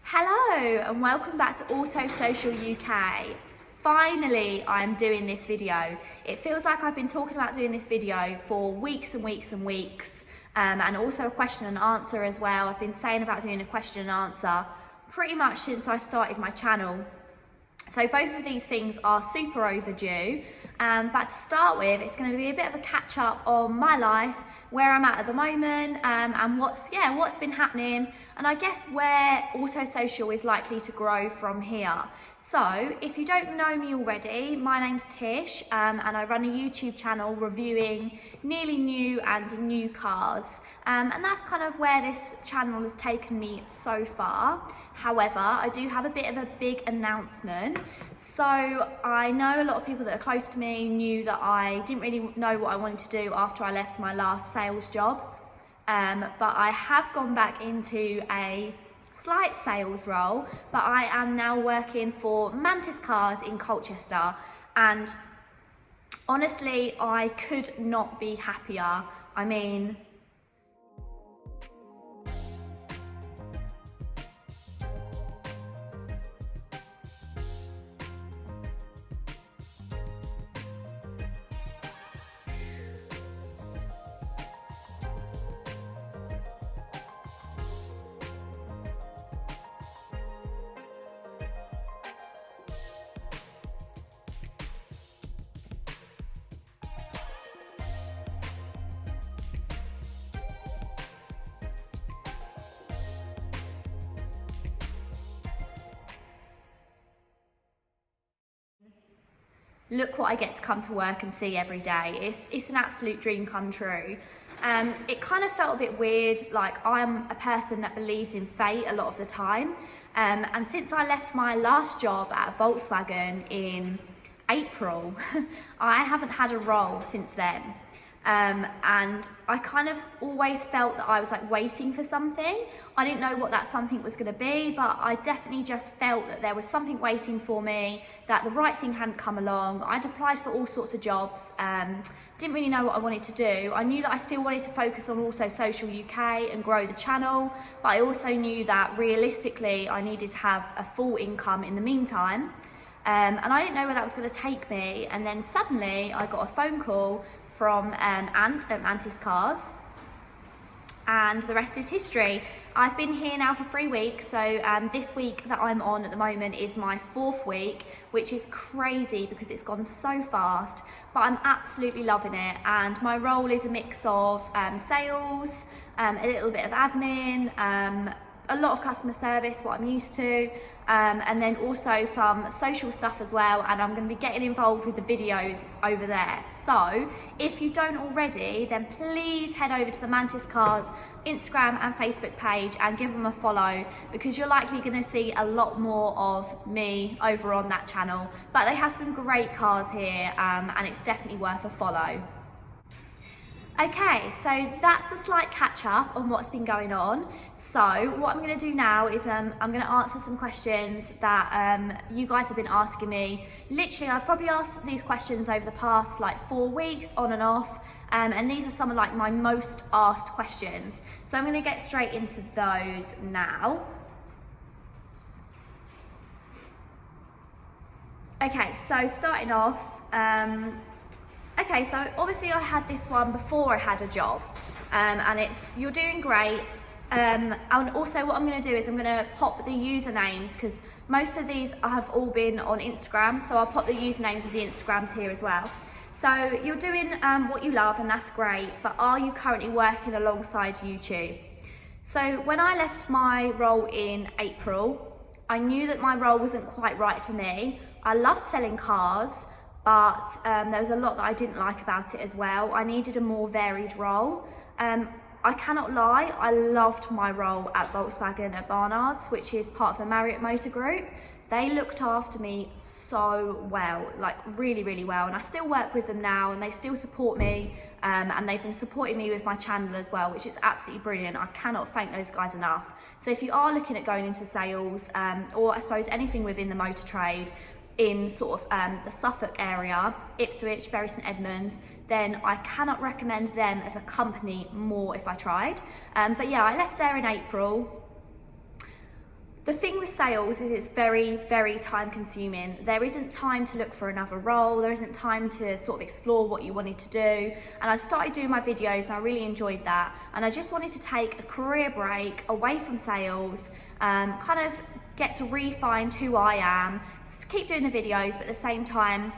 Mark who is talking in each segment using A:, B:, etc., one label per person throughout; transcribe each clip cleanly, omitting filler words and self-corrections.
A: Hello and welcome back to Auto Social UK. Finally, I'm doing this video. It feels like I've been talking about doing this video for weeks and weeks and weeks, and also a question and answer as well. I've been saying about doing a question and answer pretty much since I started my channel. So both of these things are super overdue, but to start with, it's going to be a bit of a catch up on my life, where I'm at the moment, and what's been happening, and I guess where Auto Social is likely to grow from here. So if you don't know me already, my name's Tish, and I run a YouTube channel reviewing nearly new and new cars, and that's kind of where this channel has taken me so far. However, I do have a bit of a big announcement. So I know a lot of people that are close to me knew that I didn't really know what I wanted to do after I left my last sales job, but I have gone back into a slight sales role, but I am now working for Mantis Cars in Colchester, and honestly I could not be happier. I mean, look what I get to come to work and see every day. It's an absolute dream come true. It kind of felt a bit weird, like I'm a person that believes in fate a lot of the time. And since I left my last job at Volkswagen in April, I haven't had a role since then. And I kind of always felt that I was like waiting for something. I didn't know what that something was going to be, but I definitely just felt that there was something waiting for me, that the right thing hadn't come along. I'd applied for all sorts of jobs, didn't really know what I wanted to do. I knew that I still wanted to focus on Auto Social UK and grow the channel, but I also knew that realistically I needed to have a full income in the meantime. And I didn't know where that was going to take me, and then suddenly I got a phone call from Ant at Mantis Cars, and the rest is history. I've been here now for 3 weeks, so this week that I'm on at the moment is my 4th week, which is crazy because it's gone so fast, but I'm absolutely loving it. And my role is a mix of sales, a little bit of admin, a lot of customer service, what I'm used to, and then also some social stuff as well, and I'm going to be getting involved with the videos over there. So if you don't already, then please head over to the Mantis Cars Instagram and Facebook page and give them a follow, because you're likely going to see a lot more of me over on that channel. But they have some great cars here, and it's definitely worth a follow. Okay, so that's the slight catch up on what's been going on. So what I'm going to do now is I'm going to answer some questions that you guys have been asking me. Literally, I've probably asked these questions over the past like 4 weeks on and off, and these are some of like my most asked questions. So I'm going to get straight into those now. Okay, so starting off, okay, so obviously I had this one before I had a job, and it's "you're doing great." And also what I'm going to do is I'm going to pop the usernames, because most of these have all been on Instagram, so I'll pop the usernames of the Instagrams here as well. So you're doing what you love, and that's great, but are you currently working alongside YouTube? So when I left my role in April, I knew that my role wasn't quite right for me. I love selling cars, but there was a lot that I didn't like about it as well. I needed a more varied role. I cannot lie, I loved my role at Volkswagen at Barnard's, which is part of the Marriott Motor Group. They looked after me so well, like really, really well. And I still work with them now, and they still support me, and they've been supporting me with my channel as well, which is absolutely brilliant. I cannot thank those guys enough. So if you are looking at going into sales, or I suppose anything within the motor trade, in sort of the Suffolk area, Ipswich, Bury St Edmunds, then I cannot recommend them as a company more if I tried. But yeah, I left there in April. The thing with sales is it's very, very time consuming. There isn't time to look for another role. There isn't time to sort of explore what you wanted to do. And I started doing my videos and I really enjoyed that. And I just wanted to take a career break away from sales, kind of get to refine who I am, keep doing the videos, but at the same time,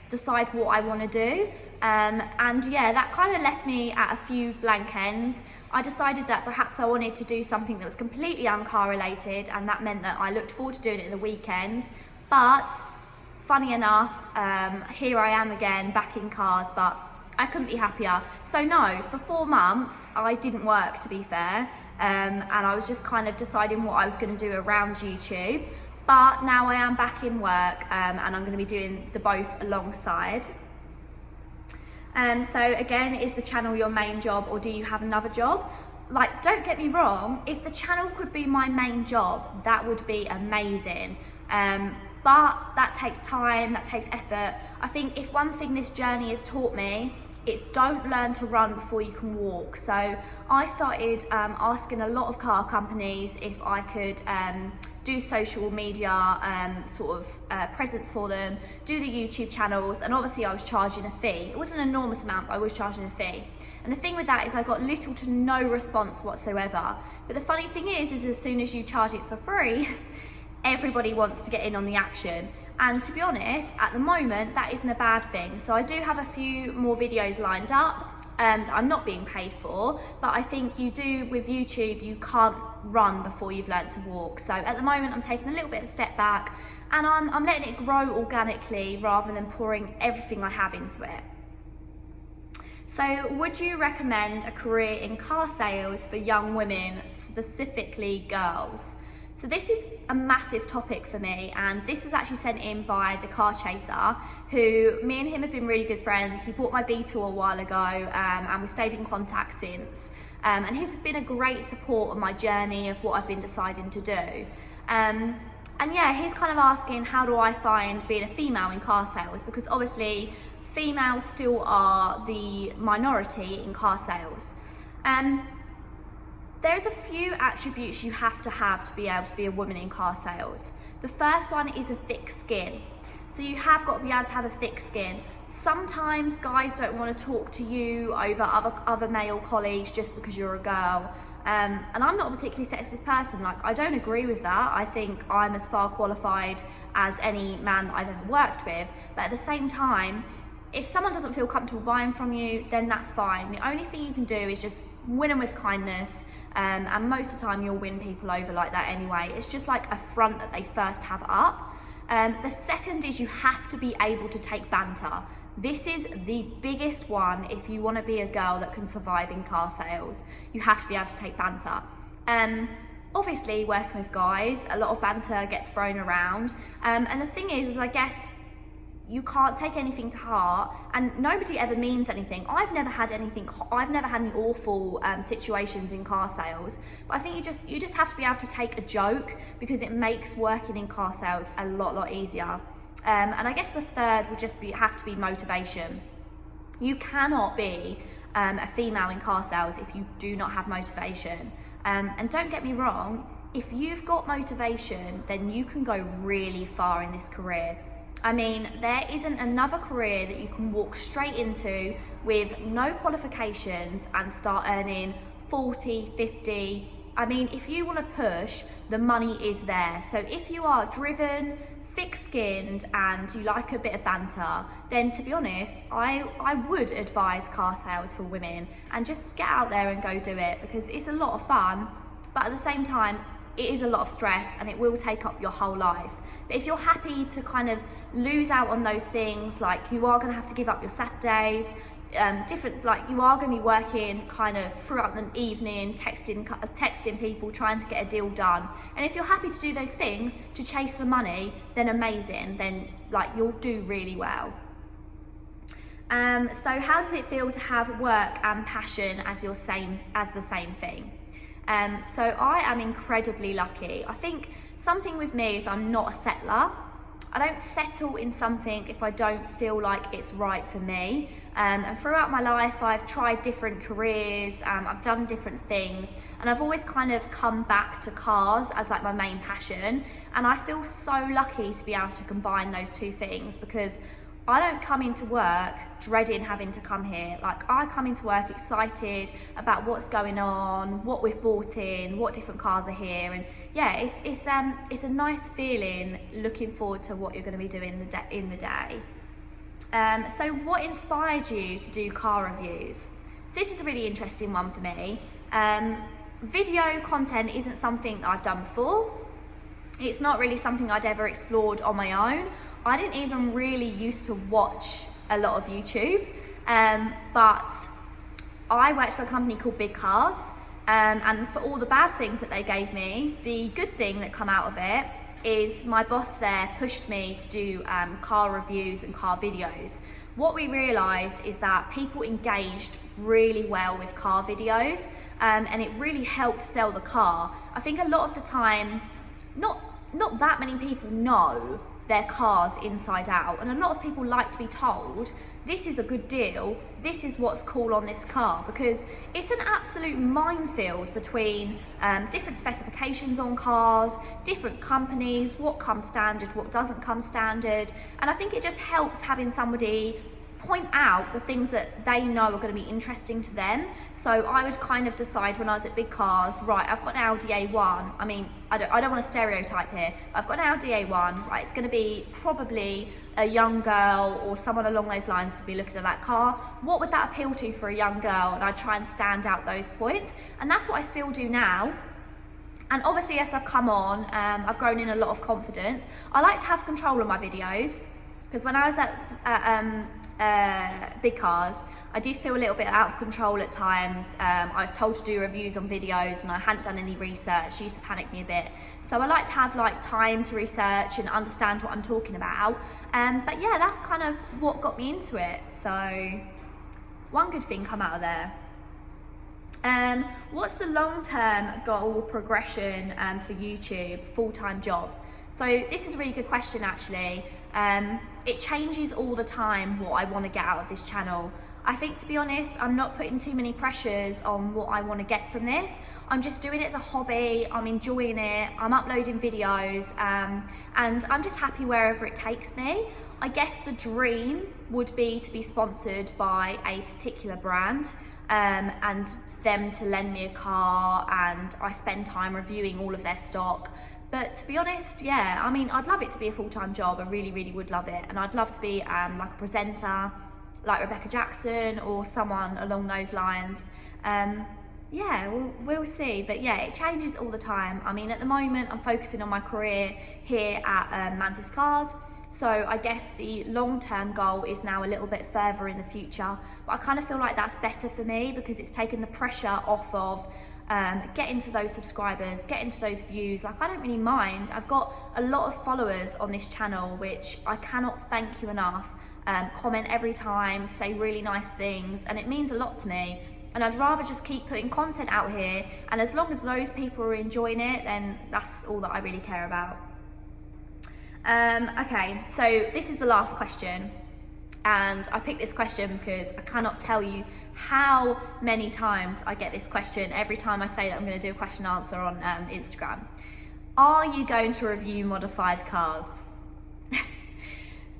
A: decide what I want to do. And yeah, that kind of left me at a few blank ends. I decided that perhaps I wanted to do something that was completely uncar related, and that meant that I looked forward to doing it in the weekends. But funny enough, here I am again, back in cars, but I couldn't be happier. So no, for 4 months, I didn't work, to be fair. And I was just kind of deciding what I was going to do around YouTube. But now I am back in work, and I'm going to be doing the both alongside. So again, is the channel your main job, or do you have another job? Like, don't get me wrong, if the channel could be my main job, that would be amazing. But that takes time, that takes effort. I think if one thing this journey has taught me, it's don't learn to run before you can walk. So I started asking a lot of car companies if I could do social media sort of presence for them, do the YouTube channels, and obviously I was charging a fee. It wasn't an enormous amount, but I was charging a fee. And the thing with that is I got little to no response whatsoever. But the funny thing is as soon as you charge it for free, everybody wants to get in on the action. And to be honest, at the moment, that isn't a bad thing. So I do have a few more videos lined up that I'm not being paid for, but I think you do with YouTube, you can't run before you've learned to walk. So at the moment, I'm taking a little bit of a step back, and I'm letting it grow organically rather than pouring everything I have into it. So would you recommend a career in car sales for young women, specifically girls? So this is a massive topic for me, and this was actually sent in by the car chaser, who me and him have been really good friends. He bought my Beetle a while ago, and we stayed in contact since. And he's been a great support of my journey of what I've been deciding to do. And yeah, he's kind of asking, how do I find being a female in car sales? Because obviously females still are the minority in car sales. There's a few attributes you have to be able to be a woman in car sales. The first one is a thick skin. So you have got to be able to have a thick skin. Sometimes guys don't want to talk to you over other male colleagues just because you're a girl. And I'm not a particularly sexist person. Like, I don't agree with that. I think I'm as far qualified as any man that I've ever worked with. But at the same time, if someone doesn't feel comfortable buying from you, then that's fine. The only thing you can do is just win them with kindness. And most of the time you'll win people over like that anyway. It's just like a front that they first have up. The second is you have to be able to take banter. This is the biggest one if you want to be a girl that can survive in car sales. You have to be able to take banter. Obviously, working with guys, a lot of banter gets thrown around. And the thing is I guess you can't take anything to heart, and nobody ever means anything. I've never had any awful situations in car sales, but I think you just have to be able to take a joke, because it makes working in car sales a lot easier. And I guess the third would just have to be motivation. You cannot be a female in car sales if you do not have motivation. And don't get me wrong, if you've got motivation, then you can go really far in this career. I mean, there isn't another career that you can walk straight into with no qualifications and start earning 40, 50. I mean, if you want to push, the money is there. So if you are driven, thick-skinned, and you like a bit of banter, then to be honest, I would advise car sales for women, and just get out there and go do it, because it's a lot of fun, but at the same time, it is a lot of stress and it will take up your whole life. But if you're happy to kind of lose out on those things, like you are going to have to give up your Saturdays, like you are going to be working kind of throughout the evening, texting people, trying to get a deal done. And if you're happy to do those things to chase the money, then amazing, then like you'll do really well. So how does it feel to have work and passion as the same thing? So I am incredibly lucky. I think something with me is I'm not a settler. I don't settle in something if I don't feel like it's right for me. And throughout my life, I've tried different careers, I've done different things, and I've always kind of come back to cars as like my main passion. And I feel so lucky to be able to combine those two things, because I don't come into work dreading having to come here. Like, I come into work excited about what's going on, what we've bought in, what different cars are here, and yeah, it's a nice feeling looking forward to what you're going to be doing in the day. So what inspired you to do car reviews? So this is a really interesting one for me. Video content isn't something that I've done before. It's not really something I'd ever explored on my own. I didn't even really used to watch a lot of YouTube, but I worked for a company called Big Cars, and for all the bad things that they gave me, the good thing that come out of it is my boss there pushed me to do car reviews and car videos. What we realised is that people engaged really well with car videos, and it really helped sell the car. I think a lot of the time, not that many people know their cars inside out, and a lot of people like to be told, this is a good deal, this is what's cool on this car, because it's an absolute minefield between different specifications on cars, different companies, what comes standard, what doesn't come standard. And I think it just helps having somebody point out the things that they know are going to be interesting to them. So I would kind of decide when I was at Big Cars, right, I've got an Audi A1. I mean, I don't want to stereotype here, but I've got an Audi A1, right, it's going to be probably a young girl or someone along those lines to be looking at that car. What would that appeal to for a young girl? And I try and stand out those points. And that's what I still do now. And obviously, as I've come on, I've grown in a lot of confidence. I like to have control of my videos, because when I was at Big Cars, I did feel a little bit out of control at times. I was told to do reviews on videos and I hadn't done any research. It used to panic me a bit. So I like to have like time to research and understand what I'm talking about. But yeah, that's kind of what got me into it. So one good thing come out of there. What's the long-term goal progression for YouTube, full-time job? So this is a really good question, actually. It changes all the time what I want to get out of this channel. I think, to be honest, I'm not putting too many pressures on what I want to get from this. I'm just doing it as a hobby, I'm enjoying it, I'm uploading videos, and I'm just happy wherever it takes me. I guess the dream would be to be sponsored by a particular brand, and them to lend me a car, and I spend time reviewing all of their stock. But to be honest, yeah, I mean, I'd love it to be a full-time job. I really, really would love it. And I'd love to be like a presenter, like Rebecca Jackson or someone along those lines. Yeah, we'll see. But yeah, it changes all the time. I mean, at the moment, I'm focusing on my career here at Mantis Cars. So I guess the long-term goal is now a little bit further in the future. But I kind of feel like that's better for me, because it's taken the pressure off of getting to those subscribers, getting to those views. Like, I don't really mind. I've got a lot of followers on this channel, which I cannot thank you enough. Comment every time, say really nice things, and it means a lot to me. And I'd rather just keep putting content out here, and as long as those people are enjoying it, then that's all that I really care about. Okay, so this is the last question, and I picked this question because I cannot tell you how many times I get this question every time I say that I'm going to do a question and answer on Instagram. Are you going to review modified cars?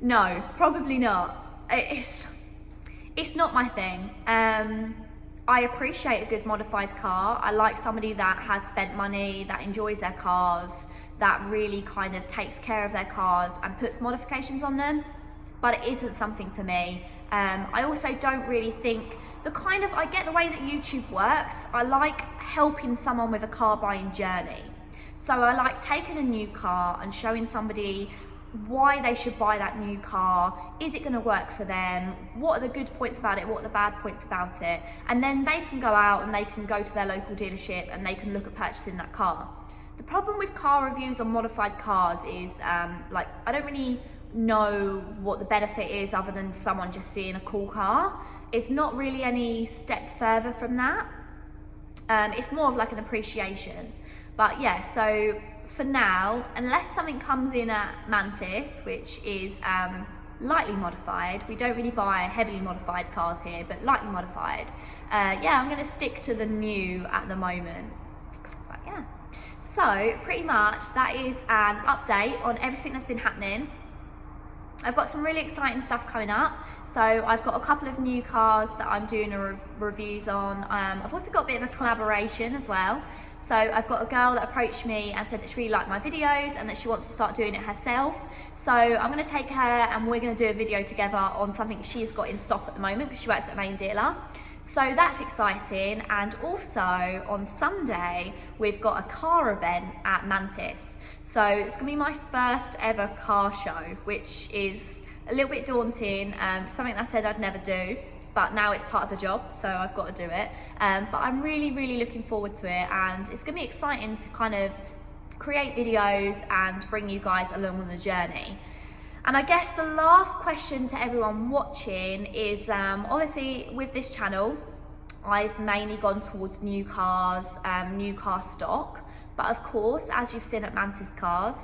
A: No, probably not. It's not my thing. I appreciate a good modified car. I like somebody that has spent money, that enjoys their cars, that really kind of takes care of their cars and puts modifications on them, but it isn't something for me. I also don't really think I get the way that YouTube works. I like helping someone with a car buying journey. So I like taking a new car and showing somebody why they should buy that new car. Is it going to work for them? What are the good points about it? What are the bad points about it? And then they can go out and they can go to their local dealership and they can look at purchasing that car. The problem with car reviews on modified cars is I don't really know what the benefit is other than someone just seeing a cool car. It's not really any step further from that. It's more of like an appreciation. But yeah, so for now, unless something comes in at Mantis, which is lightly modified, we don't really buy heavily modified cars here, but lightly modified, yeah, I'm going to stick to the new at the moment. But yeah, so pretty much that is an update on everything that's been happening. I've got some really exciting stuff coming up. So I've got a couple of new cars that I'm doing reviews on. I've also got a bit of a collaboration as well. So I've got a girl that approached me and said that she really liked my videos and that she wants to start doing it herself. So I'm going to take her and we're going to do a video together on something she's got in stock at the moment because she works at a main dealer. So that's exciting. And also on Sunday, we've got a car event at Mantis. So it's going to be my first ever car show, which is a little bit daunting, something that I said I'd never do, but now it's part of the job, so I've got to do it. But I'm really looking forward to it, and it's going to be exciting to kind of create videos and bring you guys along on the journey. And I guess the last question to everyone watching is, obviously with this channel, I've mainly gone towards new cars, new car stock. But of course, as you've seen at Mantis Cars,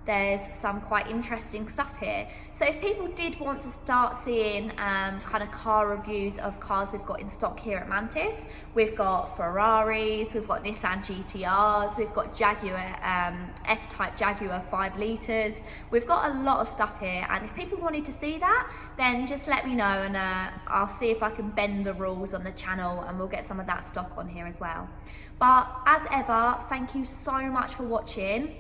A: there's some quite interesting stuff here. So if people did want to start seeing kind of car reviews of cars we've got in stock here at Mantis, we've got Ferraris, we've got Nissan GTRs, we've got Jaguar, F-Type Jaguar 5 litres. We've got a lot of stuff here, and if people wanted to see that, then just let me know and I'll see if I can bend the rules on the channel and we'll get some of that stock on here as well. But as ever, thank you so much for watching.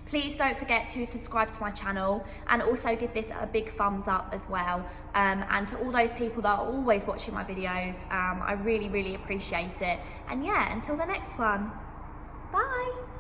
A: Please don't forget to subscribe to my channel and also give this a big thumbs up as well. And to all those people that are always watching my videos, I really appreciate it. And yeah, until the next one, bye.